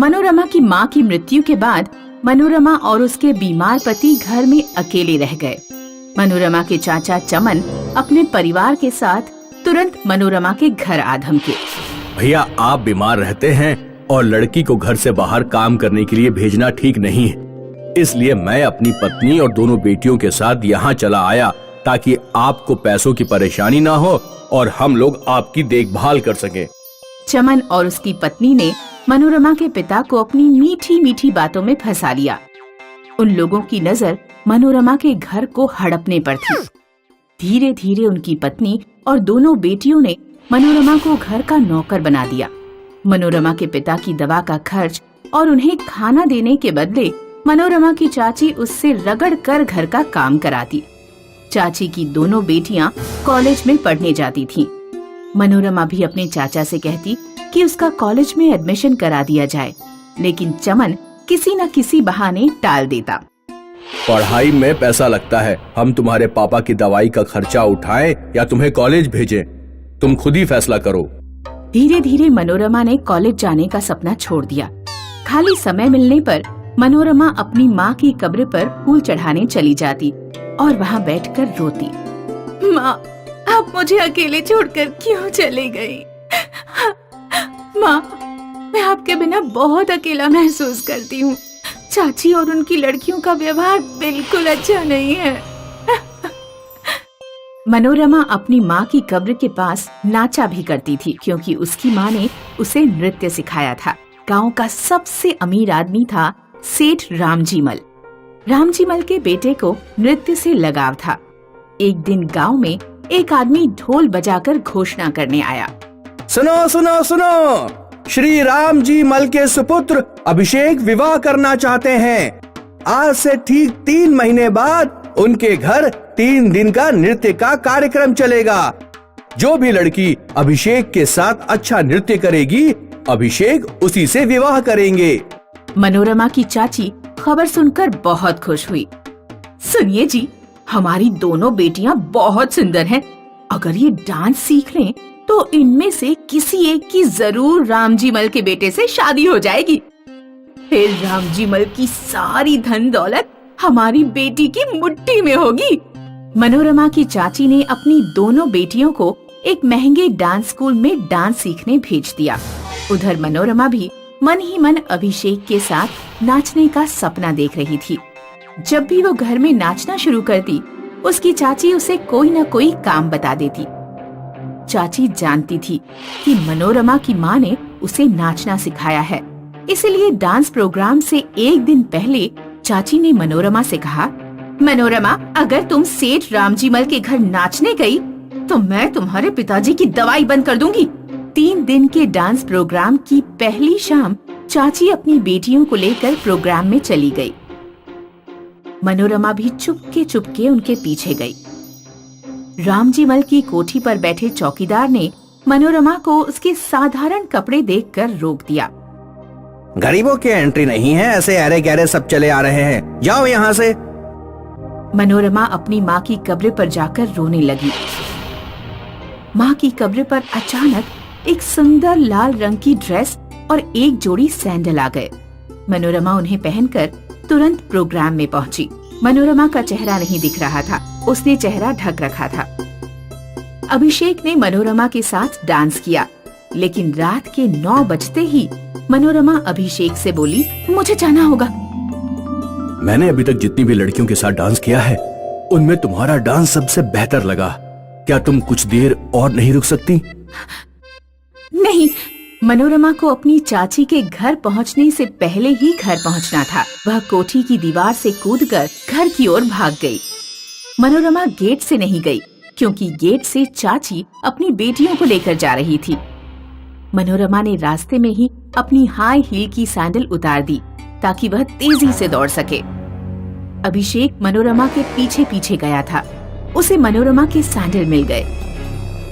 मनोरमा की माँ की मृत्यु के बाद मनोरमा और उसके बीमार पति घर में अकेले रह गए। मनोरमा के चाचा चमन अपने परिवार के साथ तुरंत मनोरमा के घर आ धमके। भैया, आप बीमार रहते हैं और लड़की को घर से बाहर काम करने के लिए भेजना ठीक नहीं है, इसलिए मैं अपनी पत्नी और दोनों बेटियों के साथ यहाँ चला आया ताकि आपको पैसों की परेशानी ना हो और हम लोग आपकी देखभाल कर सकें। चमन और उसकी पत्नी ने मनोरमा के पिता को अपनी मीठी मीठी बातों में फंसा लिया। उन लोगों की नजर मनोरमा के घर को हड़पने पर थी। धीरे धीरे उनकी पत्नी और दोनों बेटियों ने मनोरमा को घर का नौकर बना दिया। मनोरमा के पिता की दवा का खर्च और उन्हें खाना देने के बदले मनोरमा की चाची उससे रगड़ कर घर का काम कराती। चाची की दोनों बेटियां कॉलेज में पढ़ने जाती थीं। मनोरमा भी अपने चाचा से कहती कि उसका कॉलेज में एडमिशन करा दिया जाए, लेकिन चमन किसी न किसी बहाने टाल देता। पढ़ाई में पैसा लगता है, हम तुम्हारे पापा की दवाई का खर्चा उठाएं या तुम्हें कॉलेज भेजें, तुम खुद ही फैसला करो। धीरे धीरे मनोरमा ने कॉलेज जाने का सपना छोड़ दिया। खाली समय मिलने पर मनोरमा अपनी माँ की कब्र पर फूल चढ़ाने चली जाती और वहाँ बैठकर रोती। माँ, आप मुझे अकेले छोड़कर क्यों चले गई? माँ, मैं आपके बिना बहुत अकेला महसूस करती हूँ। चाची और उनकी लड़कियों का व्यवहार बिल्कुल अच्छा नहीं है। मनोरमा अपनी माँ की कब्र के पास नाचा भी करती थी, क्योंकि उसकी माँ ने उसे नृत्य सिखाया था। गांव का सबसे अमीर आदमी था सेठ रामजीमल। रामजीमल के बेटे को नृत्य से लगाव था। एक दिन गांव में एक आदमी ढोल बजाकर घोषणा करने आया। सुनो सुनो सुनो, श्री राम जी मल के सुपुत्र अभिषेक विवाह करना चाहते हैं। आज से ठीक 3 महीने बाद उनके घर 3 दिन का नृत्य का कार्यक्रम चलेगा। जो भी लड़की अभिषेक के साथ अच्छा नृत्य करेगी, अभिषेक उसी से विवाह करेंगे। मनोरमा की चाची खबर सुनकर बहुत खुश हुई। सुनिए जी, हमारी दोनों बेटियां बहुत सुंदर हैं। अगर ये डांस सीख लें तो इनमें से किसी एक की जरूर रामजीमल के बेटे से शादी हो जाएगी। फिर रामजीमल की सारी धन दौलत हमारी बेटी की मुट्ठी में होगी। मनोरमा की चाची ने अपनी दोनों बेटियों को एक महंगे डांस स्कूल में डांस सीखने भेज दिया। उधर मनोरमा भी मन ही मन अभिषेक के साथ नाचने का सपना देख रही थी। जब भी वो घर में नाचना शुरू करती, उसकी चाची उसे कोई न कोई काम बता देती। चाची जानती थी कि मनोरमा की माँ ने उसे नाचना सिखाया है, इसलिए डांस प्रोग्राम से एक दिन पहले चाची ने मनोरमा से कहा, मनोरमा, अगर तुम सेठ रामजीमल के घर नाचने गई तो मैं तुम्हारे पिताजी की दवाई बंद कर दूंगी। 3 दिन के डांस प्रोग्राम की पहली शाम चाची अपनी बेटियों को लेकर प्रोग्राम में चली गई। मनोरमा भी चुपके उनके पीछे गई। रामजीमल की कोठी पर बैठे चौकीदार ने मनोरमा को उसके साधारण कपड़े देखकर रोक दिया। गरीबों की एंट्री नहीं है, ऐसे अरे गहरे सब चले आ रहे हैं, जाओ यहाँ से। मनोरमा अपनी माँ की कब्र पर जाकर रोने लगी। माँ की कब्र पर अचानक एक सुंदर लाल रंग की ड्रेस और एक जोड़ी सैंडल आ गए। मनोरमा उन्हें पहनकर तुरंत प्रोग्राम में पहुंची। मनोरमा का चेहरा नहीं दिख रहा था, उसने चेहरा ढक रखा था। अभिषेक ने मनोरमा के साथ डांस किया, लेकिन रात के 9 बजते ही मनोरमा अभिषेक से बोली, मुझे जाना होगा। मैंने अभी तक जितनी भी लड़कियों के साथ डांस किया है, उनमें तुम्हारा डांस सबसे बेहतर लगा। क्या तुम कुछ देर और नहीं रुक सकती? नहीं, मनोरमा को अपनी चाची के घर पहुंचने से पहले ही घर पहुंचना था। वह कोठी की दीवार से कूदकर घर की ओर भाग गई। मनोरमा गेट से नहीं गई, क्योंकि गेट से चाची अपनी बेटियों को लेकर जा रही थी। मनोरमा ने रास्ते में ही अपनी हाई हील की सैंडल उतार दी ताकि वह तेजी से दौड़ सके। अभिषेक मनोरमा के पीछे पीछे गया था। उसे मनोरमा के सैंडल मिल गए।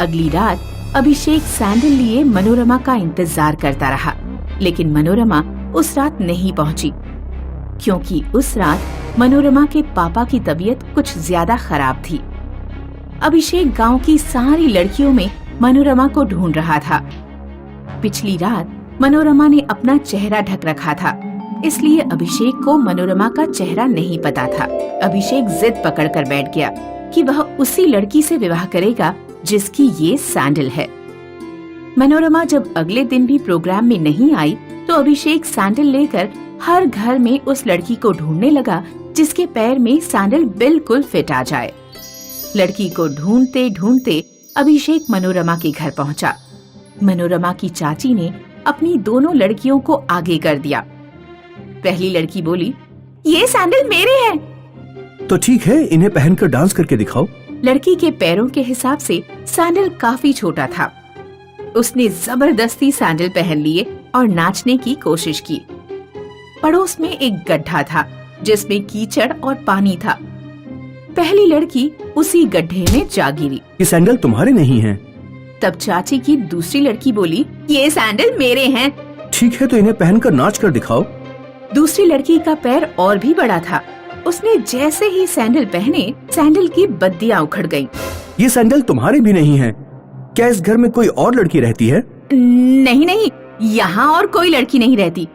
अगली रात अभिषेक सैंडल लिए मनोरमा का इंतजार करता रहा, लेकिन मनोरमा उस रात नहीं पहुंची, क्योंकि उस रात मनोरमा के पापा की तबीयत कुछ ज्यादा खराब थी। अभिषेक गांव की सारी लड़कियों में मनोरमा को ढूंढ रहा था। पिछली रात मनोरमा ने अपना चेहरा ढक रखा था, इसलिए अभिषेक को मनोरमा का चेहरा नहीं पता था। अभिषेक जिद पकड़कर बैठ गया कि वह उसी लड़की से विवाह करेगा जिसकी ये सैंडल है। मनोरमा जब अगले दिन भी प्रोग्राम में नहीं आई तो अभिषेक सैंडल लेकर हर घर में उस लड़की को ढूंढने लगा जिसके पैर में सैंडल बिल्कुल फिट आ जाए। लड़की को ढूंढते ढूंढते अभिषेक मनोरमा के घर पहुंचा। मनोरमा की चाची ने अपनी दोनों लड़कियों को आगे कर दिया। पहली लड़की बोली, ये सैंडल मेरे हैं। तो ठीक है, इन्हें पहनकर डांस करके दिखाओ। लड़की के पैरों के हिसाब से सैंडल काफी छोटा था। उसने जबरदस्ती सैंडल पहन लिए और नाचने की कोशिश की। पड़ोस में एक गड्ढा था जिसमें कीचड़ और पानी था। पहली लड़की उसी गड्ढे में जा गिरी। ये सैंडल तुम्हारे नहीं हैं। तब चाची की दूसरी लड़की बोली, ये सैंडल मेरे हैं। ठीक है, तो इन्हें पहनकर नाच कर दिखाओ। दूसरी लड़की का पैर और भी बड़ा था। उसने जैसे ही सैंडल पहने, सैंडल की बद्दियां उखड़ गईं। ये सैंडल तुम्हारे भी नहीं हैं। क्या इस घर में कोई और लड़की रहती है? नहीं नहीं, यहाँ और कोई लड़की नहीं रहती।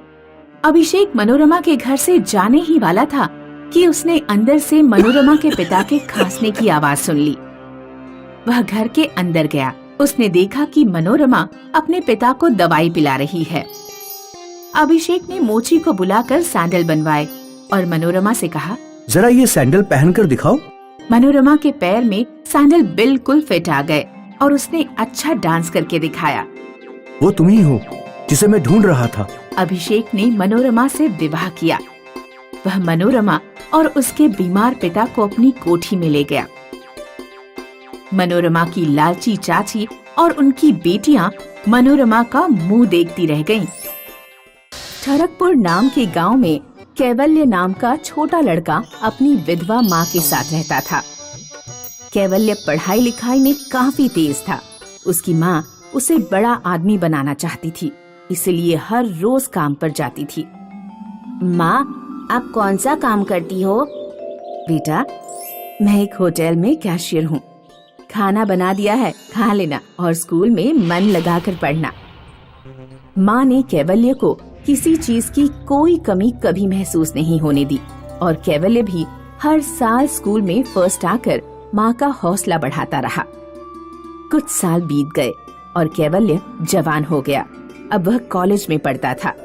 अभिषेक मनोरमा के घर से जाने ही वाला था कि उसने अंदर से मनोरमा के पिता के खांसने की आवाज सुन ली। वह घर के अंदर गया। उसने देखा कि मनोरमा अपने पिता को दवाई पिला रही है। अभिषेक ने मोची को बुलाकर सैंडल बनवाए और मनोरमा से कहा, जरा ये सैंडल पहनकर दिखाओ। मनोरमा के पैर में सैंडल बिल्कुल फिट आ गए और उसने अच्छा डांस करके दिखाया। वो तुम ही हो जिसे मैं ढूंढ रहा था। अभिषेक ने मनोरमा से विवाह किया। वह मनोरमा और उसके बीमार पिता को अपनी कोठी में ले गया। मनोरमा की लालची चाची और उनकी बेटियां मनोरमा का मुंह देखती रह गईं। ठरकपुर नाम के गांव में कैवल्य नाम का छोटा लड़का अपनी विधवा माँ के साथ रहता था। कैवल्य पढ़ाई लिखाई में काफी तेज था। उसकी माँ उसे बड़ा आदमी बनाना चाहती थी, इसलिए हर रोज काम पर जाती थी। माँ, आप कौन सा काम करती हो? बेटा, मैं एक होटल में कैशियर हूँ। खाना बना दिया है, खा लेना और स्कूल में मन लगाकर पढ़ना। माँ ने कैवल्य को किसी चीज की कोई कमी कभी महसूस नहीं होने दी और कैवल्य भी हर साल स्कूल में फर्स्ट आकर माँ का हौसला बढ़ाता रहा। कुछ साल बीत गए और कैवल्य जवान हो गया। अब वह कॉलेज में पढ़ता था।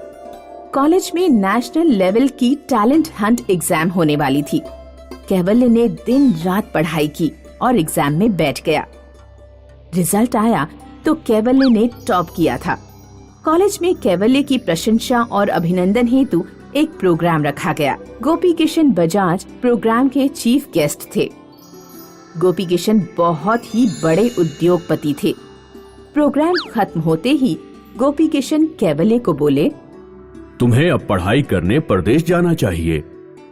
कॉलेज में नेशनल लेवल की टैलेंट हंट एग्जाम होने वाली थी। कैवल्य ने दिन रात पढ़ाई की और एग्जाम में बैठ गया। रिजल्ट आया तो कैवल्य ने टॉप किया था। कॉलेज में कैवल्य की प्रशंसा और अभिनंदन हेतु एक प्रोग्राम रखा गया। गोपी किशन बजाज प्रोग्राम के चीफ गेस्ट थे। गोपी किशन बहुत ही बड़े उद्योगपति थे। प्रोग्राम खत्म होते ही गोपी किशन कैवल्य को बोले, तुम्हें अब पढ़ाई करने परदेश जाना चाहिए।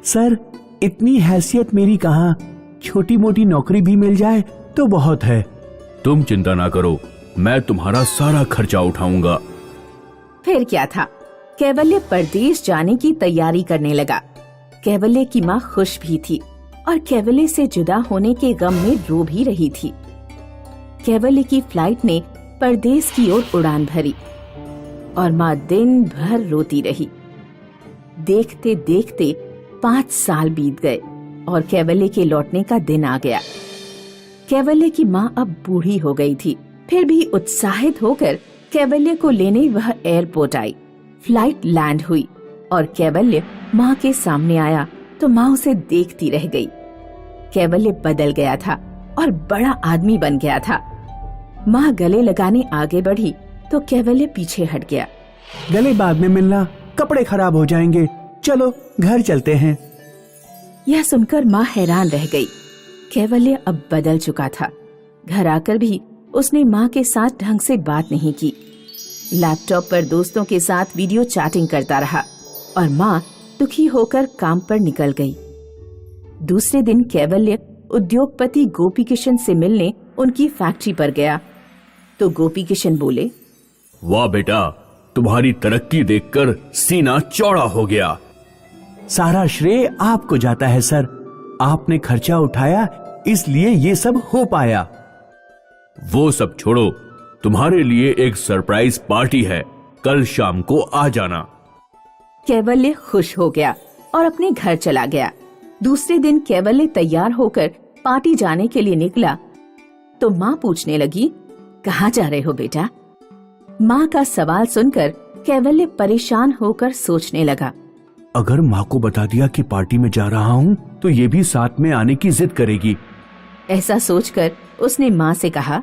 सर, इतनी हैसियत मेरी कहाँ, छोटी मोटी नौकरी भी मिल जाए तो बहुत है। तुम चिंता ना करो, मैं तुम्हारा सारा खर्चा उठाऊंगा। फिर क्या था, कैवल्य परदेश जाने की तैयारी करने लगा। कैवल्य की माँ खुश भी थी और कैवल्य से जुदा होने के गम में रो भी रही थी। कैवल्य की फ्लाइट ने परदेश की ओर उड़ान भरी और माँ दिन भर रोती रही। देखते देखते 5 साल बीत गए और कैवल्य के लौटने का दिन आ गया। कैवल्य की माँ अब बूढ़ी हो गई थी, फिर भी उत्साहित होकर कैवल्य को लेने वह एयरपोर्ट आई। फ्लाइट लैंड हुई और कैवल्य माँ के सामने आया तो माँ उसे देखती रह गई। कैवल्य बदल गया था और बड़ा आदमी बन गया था। माँ गले लगाने आगे बढ़ी तो कैवल्य पीछे हट गया। गले बाद में मिलना, कपड़े खराब हो जाएंगे, चलो घर चलते हैं। यह सुनकर माँ हैरान रह गई। कैवल्य अब बदल चुका था। घर आकर भी उसने माँ के साथ ढंग से बात नहीं की। लैपटॉप पर दोस्तों के साथ वीडियो चैटिंग करता रहा और माँ दुखी होकर काम पर निकल गई। दूसरे दिन कैवल्य उद्योगपति गोपी किशन से मिलने उनकी फैक्ट्री पर गया तो गोपी किशन बोले, वाह बेटा, तुम्हारी तरक्की देखकर सीना चौड़ा हो गया। सारा श्रेय आपको जाता है सर, आपने खर्चा उठाया इसलिए ये सब हो पाया। वो सब छोड़ो, तुम्हारे लिए एक सरप्राइज पार्टी है, कल शाम को आ जाना। कैवल्य खुश हो गया और अपने घर चला गया। दूसरे दिन कैवल्य तैयार होकर पार्टी जाने के लिए निकला तो माँ पूछने लगी, कहाँ जा रहे हो बेटा? माँ का सवाल सुनकर कैवल्य परेशान होकर सोचने लगा। अगर माँ को बता दिया कि पार्टी में जा रहा हूँ तो ये भी साथ में आने की जिद करेगी। ऐसा सोचकर उसने माँ से कहा,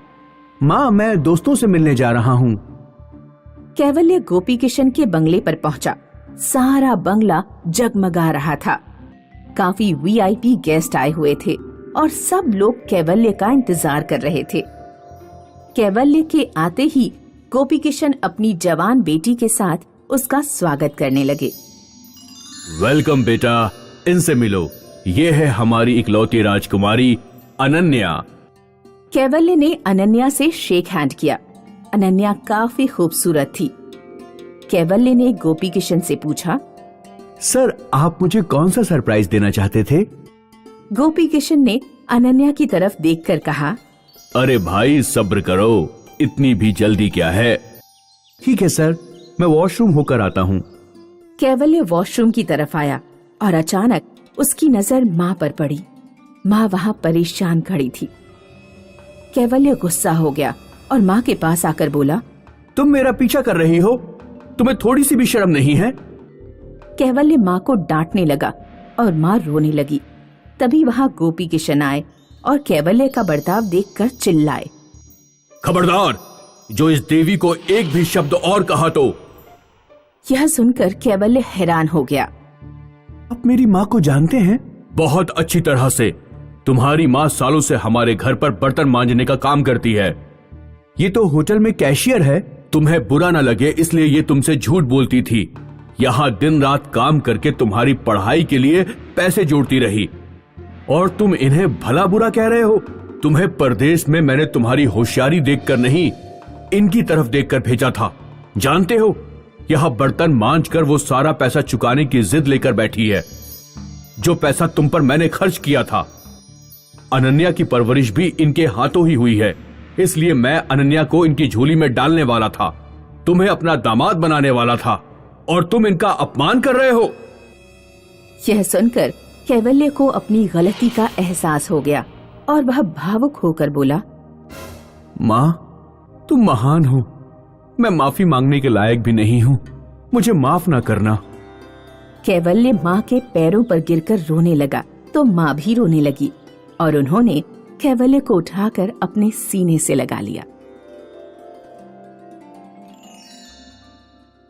माँ मैं दोस्तों से मिलने जा रहा हूँ। कैवल्य गोपी किशन के बंगले पर पहुंचा। सारा बंगला जगमगा रहा था। काफी वीआईपी गेस्ट आए हुए थे और सब लोग कैवल्य का इंतजार कर रहे थे। कैवल्य के आते ही गोपी किशन अपनी जवान बेटी के साथ उसका स्वागत करने लगे। वेलकम बेटा, इनसे मिलो, ये है हमारी इकलौती राजकुमारी अनन्या। कैवल्य ने अनन्या से शेक हैंड किया। अनन्या काफी खूबसूरत थी। कैवल्य ने गोपी किशन से पूछा, सर आप मुझे कौन सा सरप्राइज देना चाहते थे? गोपी किशन ने अनन्या की तरफ देखकर कहा, अरे भाई सब्र करो, इतनी भी जल्दी क्या है। ठीक है सर, मैं वॉशरूम होकर आता हूँ। कैवल्य वॉशरूम की तरफ आया और अचानक उसकी नजर माँ पर पड़ी। माँ वहाँ परेशान खड़ी थी। कैवल्य गुस्सा हो गया और माँ के पास आकर बोला, तुम मेरा पीछा कर रही हो? तुम्हें थोड़ी सी भी शर्म नहीं है? कैवल्य माँ को डांटने लगा और माँ रोने लगी। तभी वहाँ गोपी किशन आए और कैवल्य का बर्ताव देखकर चिल्लाए, खबरदार, जो इस देवी को एक भी शब्द और कहा तो। यह सुनकर कैवल्य हैरान हो गया। आप मेरी माँ को जानते हैं? बहुत अच्छी तरह से। तुम्हारी माँ सालों से हमारे घर पर बर्तन मांजने का काम करती है। ये तो होटल में कैशियर है। तुम्हें बुरा न लगे इसलिए ये तुमसे झूठ बोलती थी। यहाँ दिन रात काम करके तुम्हारी पढ़ाई के लिए पैसे जोड़ती रही और तुम इन्हें भला बुरा कह रहे हो। तुम्हें परदेश में मैंने तुम्हारी होशियारी देखकर नहीं, इनकी तरफ देखकर भेजा था। जानते हो, यह बर्तन मांज कर वो सारा पैसा चुकाने की जिद लेकर बैठी है जो पैसा तुम पर मैंने खर्च किया था। अनन्या की परवरिश भी इनके हाथों ही हुई है, इसलिए मैं अनन्या को इनकी झोली में डालने वाला था, तुम्हें अपना दामाद बनाने वाला था और तुम इनका अपमान कर रहे हो। यह सुनकर कैवल्य को अपनी गलती का एहसास हो गया और वह भावुक होकर बोला, माँ तुम महान हो, मैं माफी मांगने के लायक भी नहीं हूँ, मुझे माफ ना करना। कैवल्य माँ के पैरों पर गिरकर रोने लगा तो माँ भी रोने लगी और उन्होंने कैवल्य को उठाकर अपने सीने से लगा लिया।